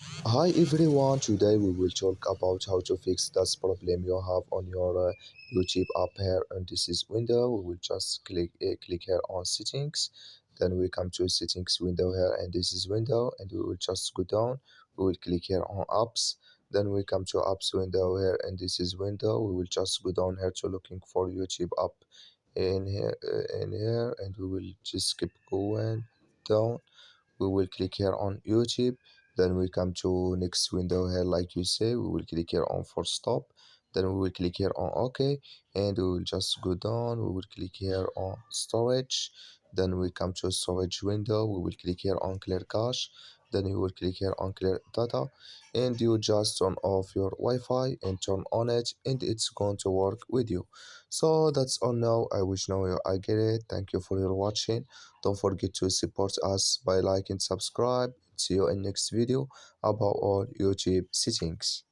Hi everyone, today we will talk about how to fix this problem you have on your YouTube app here. And this is window. We will just click here on settings. Then we come to settings window here, and this is window. And we will just go down. We will click here on apps. Then we come to apps window here, and this is window. We will just go down here to looking for YouTube app in here, and we will just keep going down. We will click here on YouTube. Then we come to next window here, like you say. We will click here on for stop. Then we will click here on OK, and we will just go down. We will click here on storage. Then we come to storage window. We will click here on clear cache. Then you will click here on clear data, and you just turn off your Wi-Fi and turn on it, and it's going to work with you. So that's all now. I wish now I get it. Thank you for your watching. Don't forget to support us by like and subscribe. See you in next video about all YouTube settings.